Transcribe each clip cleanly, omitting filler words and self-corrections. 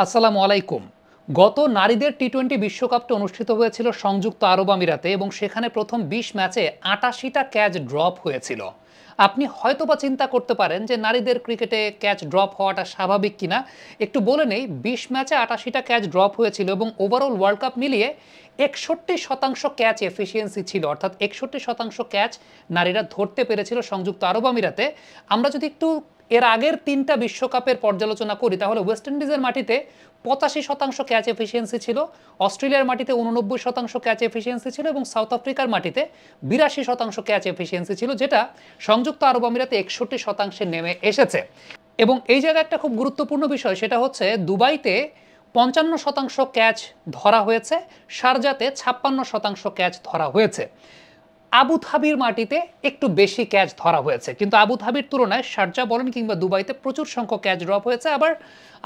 আসসালামু আলাইকুম। গত নারীদের টি-20 বিশ্বকাপটা অনুষ্ঠিত হয়েছিল সংযুক্ত আরব আমিরাতে এবং সেখানে প্রথম ২০ ম্যাচে ৮৮টা ক্যাচ ড্রপ হয়েছিল। আপনি হয়তোবা চিন্তা করতে পারেন যে নারীদের ক্রিকেটে ক্যাচ ড্রপ হওয়াটা স্বাভাবিক কিনা। একটু বলে নেই, ২০ ম্যাচে ৮৮টা ক্যাচ ড্রপ হয়েছিল এবং ওভারঅল ওয়ার্ল্ড কাপ মিলিয়ে ৬১% ক্যাচ এফিসিয়েন্সি ছিল, অর্থাৎ ৬১% ক্যাচ নারীরা ধরতে পেরেছিল সংযুক্ত আরব আমিরাতে। আমরা যদি একটু এর আগের ৩টা বিশ্বকাপের পর্যালোচনা করি তাহলে ওয়েস্ট ইন্ডিজের মাটিতে ৮৫% ক্যাচ এফিসিয়েন্সি ছিল, অস্ট্রেলিয়ার মাটিতে ৮৯% ক্যাচ এফিসিয়েন্সি ছিল এবং সাউথ আফ্রিকার মাটিতে ৮২% ক্যাচ এফিসিয়েন্সি ছিল, যেটা সংযুক্ত আরব আমিরাতে ৬১% নেমে এসেছে। এবং এই জায়গায় একটা খুব গুরুত্বপূর্ণ বিষয়, সেটা হচ্ছে দুবাইতে ৫৫% ক্যাচ ধরা হয়েছে, শারজাতে ৫৬% ক্যাচ ধরা হয়েছে। আবুধাবির মাটিতে একটু বেশি ক্যাচ ধরা হয়েছে, কিন্তু আবুধাবির তুলনায় শারজা বলেন কিংবা দুবাইতে প্রচুর সংখ্যক ক্যাচ ড্রপ হয়েছে। আবার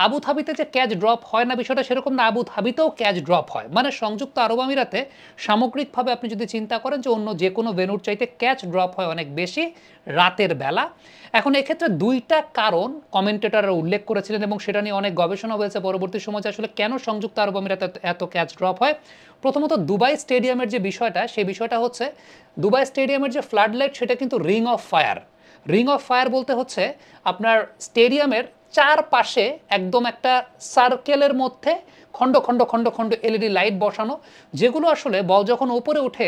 আবুধাবিতে যে ক্যাচ ড্রপ হয় না বিষয়টা সেরকম না, আবুধাবিতেও ক্যাচ ড্রপ হয়। মানে সংযুক্ত আরব আমিরাতে সামগ্রিকভাবে আপনি যদি চিন্তা করেন যে অন্য যে কোনো ভেন্যুর চাইতে ক্যাচ ড্রপ হয় অনেক বেশি রাতের বেলা। এখন এক্ষেত্রে দুইটা কারণ কমেন্টেটররা উল্লেখ করেছিলেন এবং সেটা নিয়ে অনেক গবেষণা হয়েছে পরবর্তী সময়ে আসলে কেন সংযুক্ত আরব আমিরাতে এত ক্যাচ ড্রপ হয়। প্রথমত দুবাই স্টেডিয়ামের যে বিষয়টা, সেই বিষয়টা হচ্ছে দুবাই স্টেডিয়ামের যে ফ্লাড লাইট সেটা কিন্তু ring of fire. Ring of fire বলতে হচ্ছে আপনার স্টেডিয়ামের চারপাশে একদম একটা সার্কেলের মধ্যে খণ্ড খণ্ড খণ্ড খণ্ড এলইডি লাইট বসানো, যেগুলো আসলে বল যখন উপরে উঠে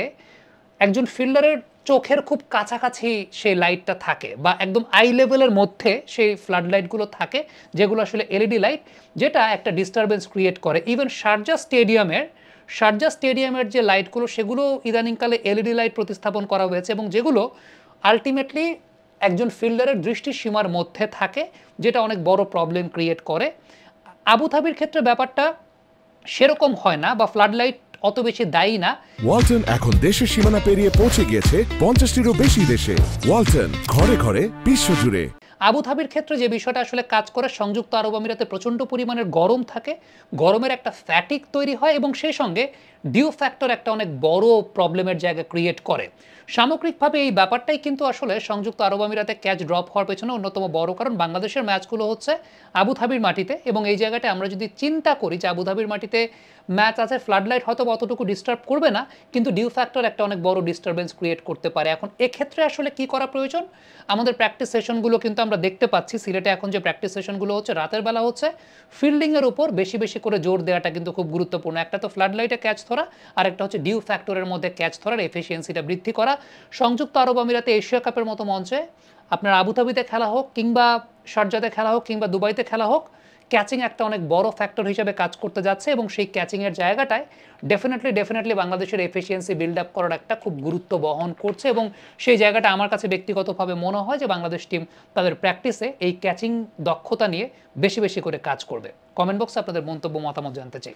একজন ফিল্ডারের চোখের খুব কাছাকাছি সেই লাইটটা থাকে বা একদম আই লেভেলের মধ্যে সেই ফ্লাড লাইটগুলো থাকে, যেগুলো আসলে এলইডি লাইট, যেটা একটা ডিস্টারবেন্স ক্রিয়েট করে। ইভেন শারজা স্টেডিয়ামের যে লাইটগুলো সেগুলো ইদানিংকালে এলইডি লাইট প্রতিস্থাপন করা হয়েছে এবং যেগুলো আলটিমেটলি একজন ফিল্ডারের দৃষ্টিসীমার মধ্যে থাকে, যেটা অনেক বড় প্রবলেম ক্রিয়েট করে। আবুধাবির ক্ষেত্রে ব্যাপারটা সেরকম হয় না বা ফ্লাড লাইট অত বেশি দায়ী না। ওয়ালটন এখন দেশের সীমানা পেরিয়ে পৌঁছে গিয়েছে ৫০টিরও বেশি দেশে। ওয়ালটন, ঘরে ঘরে, বিশ্বজুড়ে। আবুধাবির ক্ষেত্রে যে বিষয়টা আসলে কাজ করে, সংযুক্ত আরব আমিরাতে প্রচণ্ড পরিমাণের গরম থাকে, গরমের একটা ফ্যাটিক তৈরি হয় এবং সেই সঙ্গে ডিউ ফ্যাক্টর একটা অনেক বড় প্রবলেমের জায়গা ক্রিয়েট করে। সামগ্রিকভাবে এই ব্যাপারটাই কিন্তু আসলে সংযুক্ত আরব আমিরাতে ক্যাচ ড্রপ হওয়ার পেছনে অন্যতম বড় কারণ। বাংলাদেশের ম্যাচগুলো হচ্ছে আবুধাবির মাটিতে এবং এই জায়গাটা আমরা যদি চিন্তা করি যে আবুধাবির মাটিতে ম্যাচ আছে, ফ্লাড লাইট হয়তো অতটুকু ডিস্টার্ব করবে না, কিন্তু ডিউ ফ্যাক্টর একটা অনেক বড় ডিস্টারবেন্স ক্রিয়েট করতে পারে। এখন এক্ষেত্রে আসলে কি করা প্রয়োজন? আমাদের প্র্যাকটিস সেশনগুলো কিন্তু আমরা দেখতে পাচ্ছি সিলেটে এখন যে প্র্যাকটিস সেশনগুলো হচ্ছে রাতের বেলা হচ্ছে, ফিল্ডিংয়ের উপর বেশি বেশি করে জোর দেওয়াটা কিন্তু খুব গুরুত্বপূর্ণ। একটা তো ফ্লাড লাইটে ক্যাচ ধরা, আর একটা হচ্ছে ডিউ ফ্যাক্টরের মধ্যে ক্যাচ ধরার এফিসিয়েন্সিটা বৃদ্ধি করা। সংযুক্ত আরব আমিরাতে এশিয়া কাপের মতো মঞ্চে আপনার আবুধাবিতে খেলা হোক কিংবা শারজাতে খেলা হোক কিংবা দুবাইতে খেলা হোক, ক্যাচিং একটা অনেক বড় ফ্যাক্টর হিসেবে কাজ করতে যাচ্ছে এবং সেই ক্যাচিংয়ের জায়গাটায় ডেফিনেটলি বাংলাদেশের এফিসিয়েন্সি বিল্ড আপ করার একটা খুব গুরুত্ব বহন করছে এবং সেই জায়গাটা আমার কাছে ব্যক্তিগতভাবে মনে হয় যে বাংলাদেশ টিম তাদের প্র্যাকটিসে এই ক্যাচিং দক্ষতা নিয়ে বেশি বেশি করে কাজ করবে। কমেন্ট বক্সে আপনাদের মন্তব্য মতামত জানতে চাই।